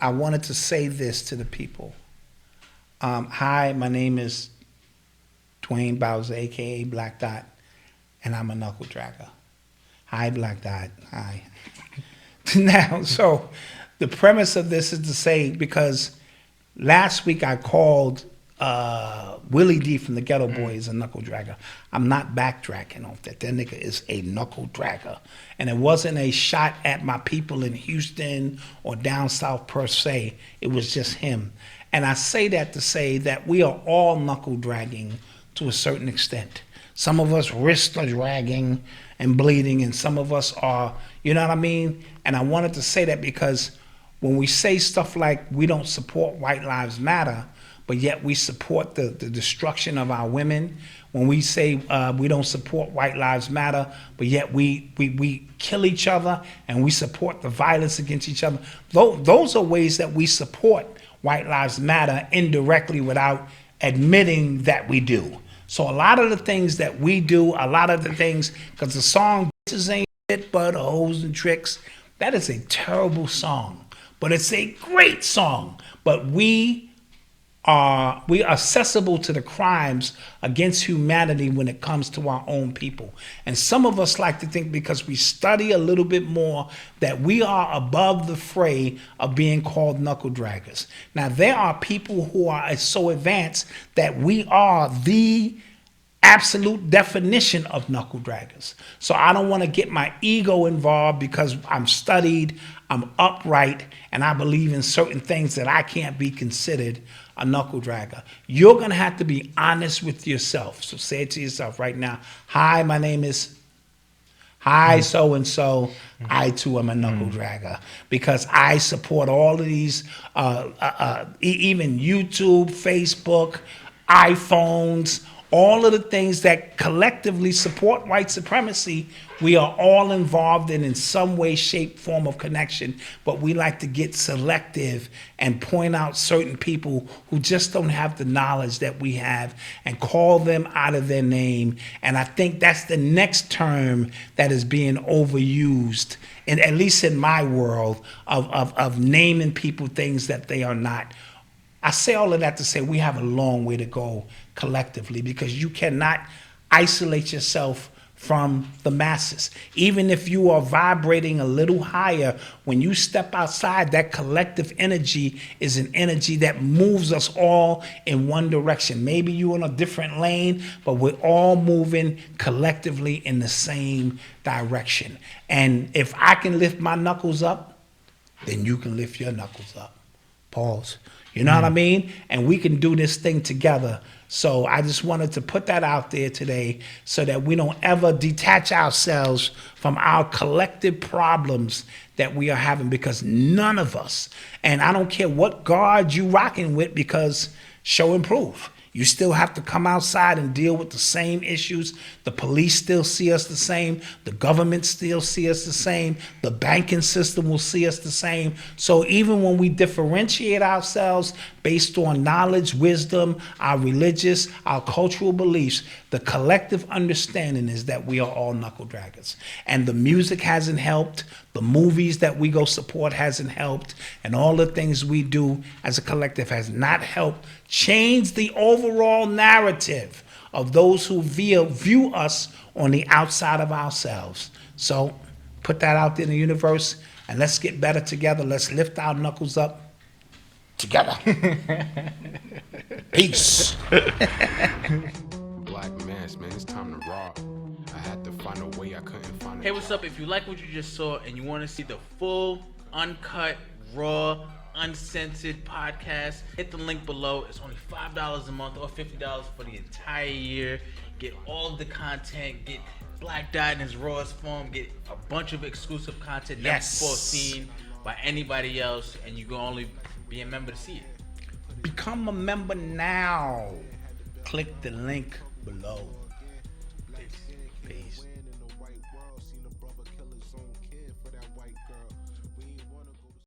I wanted to say this to the people. Hi, my name is Dwayne Bowser, aka Black Dot, and I'm a knuckle dragger. Hi, Black Dot. Hi. Now, so the premise of this is to say, because last week I called Willie D from the Ghetto Boys a knuckle dragger. I'm not backtracking off that. That nigga is a knuckle dragger. And it wasn't a shot at my people in Houston or down south per se. It was just him. And I say that to say that we are all knuckle dragging to a certain extent. Some of us wrists are dragging and bleeding, and some of us are, you know what I mean? And I wanted to say that because when we say stuff like we don't support White Lives Matter, but yet we support the destruction of our women, when we say we don't support White Lives Matter, but yet we kill each other and we support the violence against each other, those are ways that we support White Lives Matter indirectly without admitting that we do. So a lot of the things that we do, a lot of the things, because the song "Bitches Ain't Shit But Hoes and Tricks," that is a terrible song, but it's a great song. But we are accessible to the crimes against humanity when it comes to our own people. And some of us like to think because we study a little bit more that we are above the fray of being called knuckle draggers. Now, there are people who are so advanced that we are the absolute definition of knuckle draggers. So I don't want to get my ego involved because I'm studied, I'm upright, and I believe in certain things that I can't be considered a knuckle dragger. You're going to have to be honest with yourself. So say it to yourself right now. Hi, my name is so-and-so. I too am a knuckle dragger because I support all of these, even YouTube, Facebook, iPhones, all of the things that collectively support white supremacy. We are all involved in some way, shape, form of connection, but we like to get selective and point out certain people who just don't have the knowledge that we have and call them out of their name. And I think that's the next term that is being overused, and at least in my world, of naming people things that they are not. I say all of that to say we have a long way to go collectively, because you cannot isolate yourself from the masses. Even if you are vibrating a little higher, when you step outside, that collective energy is an energy that moves us all in one direction. Maybe you're in a different lane, but we're all moving collectively in the same direction. And if I can lift my knuckles up, then you can lift your knuckles up. Pause. You know what I mean? And we can do this thing together. So I just wanted to put that out there today so that we don't ever detach ourselves from our collective problems that we are having, because none of us, and I don't care what guard you rocking with, because show and prove. You still have to come outside and deal with the same issues. The police still see us the same. The government still see us the same. The banking system will see us the same. So even when we differentiate ourselves based on knowledge, wisdom, our religious, our cultural beliefs, the collective understanding is that we are all knuckle draggers. And the music hasn't helped. The movies that we go support hasn't helped. And all the things we do as a collective has not helped change the overall narrative of those who view us on the outside of ourselves. So put that out there in the universe, and let's get better together. Let's lift our knuckles up together. Peace. Black mass, man, it's time to rock. I had to find a way, I couldn't find it. Hey, what's up? If you like what you just saw and you want to see the full, uncut, raw, uncensored podcast, hit the link below. It's only $5 a month or $50 for the entire year. Get all of the content, get Black Dot in his rawest form, get a bunch of exclusive content never before seen by anybody else, and you can only be a member to see it. Become a member now. Click the link below.